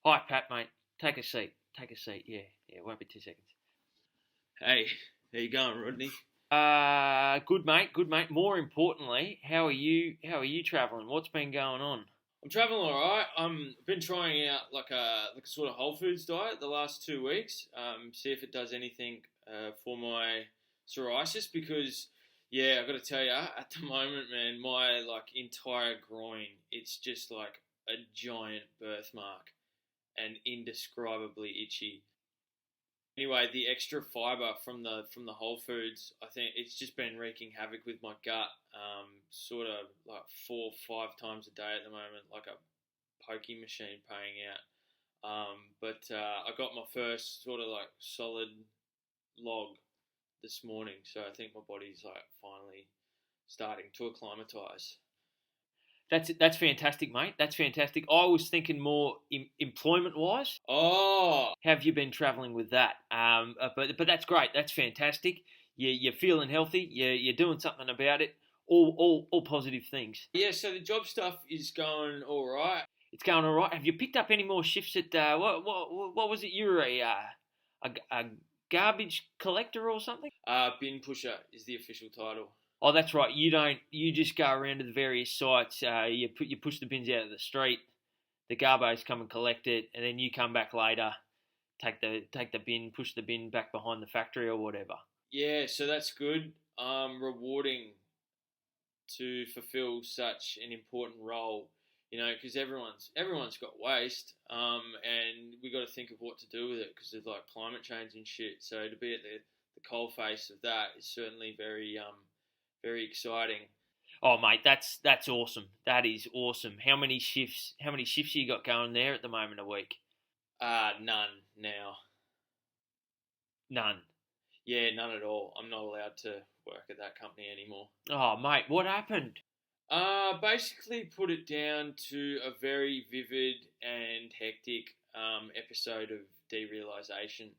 Hi, Pat, mate. Take a seat. Take a seat. Yeah, it won't be 2 seconds. Hey, how you going, Rodney? Good, mate. Good, mate. More importantly, how are you? How are you travelling? What's been going on? I'm traveling all right. I've been trying out like a sort of whole foods diet the last 2 weeks. See if it does anything for my psoriasis because yeah, I got to tell you, at the moment, man, my like entire groin, it's just like a giant birthmark and indescribably itchy. Anyway, the extra fiber from the whole foods, I think it's just been wreaking havoc with my gut. Sort of like 4 or 5 times a day at the moment, like a pokey machine paying out. But I got my first sort of like solid log this morning, so I think my body's like finally starting to acclimatise. That's fantastic, mate. That's fantastic. I was thinking more employment wise. Oh, Have you been travelling with that? But that's great. That's fantastic. You're feeling healthy. You're doing something about it. All positive things. yeah. So the job stuff is going all right. It's going all right. Have you picked up any more shifts at what was it? You were a garbage collector or something? Bin pusher is the official title. Oh, that's right. You don't. You just go around to the various sites. You push the bins out of the street. The garbos come and collect it, and then you come back later, take the bin, push the bin back behind the factory or whatever. Yeah, so that's good. Rewarding to fulfill such an important role, because everyone's got waste, and we got to think of what to do with it because of like climate change and shit. So to be at the coal face of that is certainly very exciting. Oh, mate, that's awesome. That is awesome. How many shifts? How many shifts you got going there at the moment a week? None now. None. Yeah, none at all. I'm not allowed to work at that company anymore. Oh, mate, what happened? Basically put it down to a very vivid and hectic episode of derealization.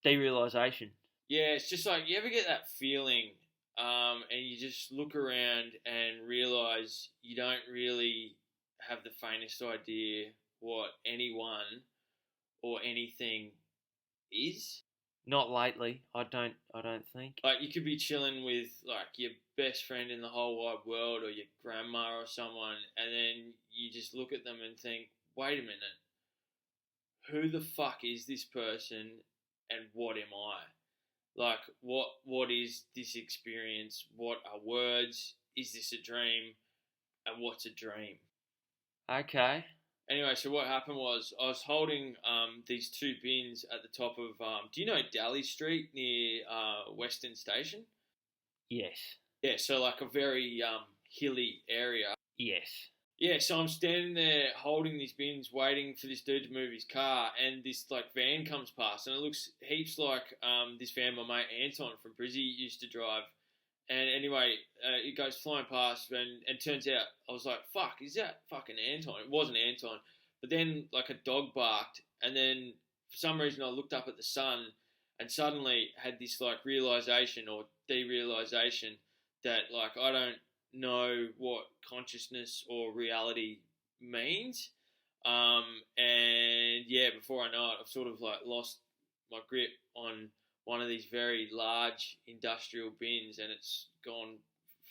Derealization. Yeah, it's just like you ever get that feeling, and you just look around and realize you don't really have the faintest idea what anyone or anything is. Not lately. I don't. I don't think. Like you could be chilling with like your best friend in the whole wide world or your grandma or someone, and then you just look at them and think, "Wait a minute, who the fuck is this person, and what am I? Like, what is this experience? What are words? Is this a dream? And what's a dream?" Okay. Anyway, so what happened was I was holding these two bins at the top of do you know Daly Street near Western Station? Yes. Yeah, so like a very hilly area. Yes. Yeah, so I'm standing there holding these bins, waiting for this dude to move his car, and this like van comes past, and it looks heaps like this van my mate Anton from Brizzy used to drive. And anyway, it goes flying past, and turns out I was like, "Fuck, is that fucking Anton?" It wasn't Anton, but then like a dog barked, and then for some reason I looked up at the sun, and suddenly had this like realization or derealization that like I don't know what consciousness or reality means. And yeah, before I know it, I've sort of like lost my grip on one of these very large industrial bins, and it's gone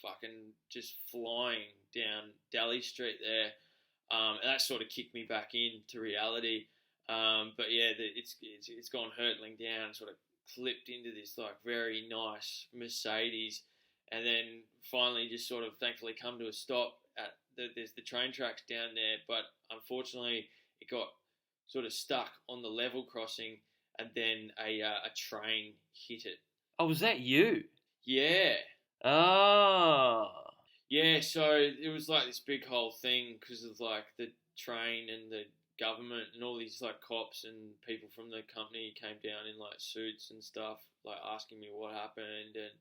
fucking just flying down Daly Street there. And that sort of kicked me back into reality. But yeah, it's gone hurtling down, sort of clipped into this like very nice Mercedes, and then finally just sort of thankfully come to a stop at there's the train tracks down there, but unfortunately it got sort of stuck on the level crossing, and then a train hit it. Oh, was that you? Yeah, Oh. yeah. So it was like this big whole thing because of like the train and the government and all these like cops and people from the company came down in like suits and stuff, like asking me what happened, and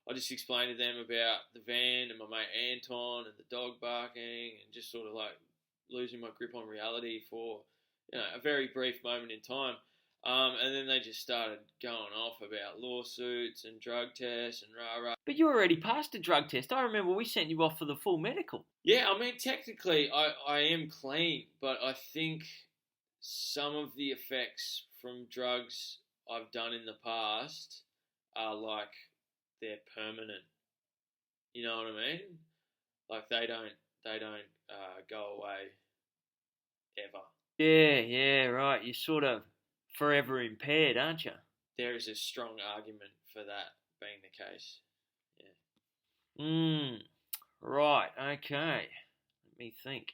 I just explained to them about the van and my mate Anton and the dog barking and just sort of like losing my grip on reality for a very brief moment in time. And then they just started going off about lawsuits and drug tests and rah rah. But you already passed a drug test. I remember we sent you off for the full medical. Yeah, I mean, technically, I am clean, but I think some of the effects from drugs I've done in the past are like they're permanent. You know what I mean? Like they don't go away ever. Yeah, right. You're sort of forever impaired, aren't you? There is a strong argument for that being the case. Yeah. Right. Okay. Let me think.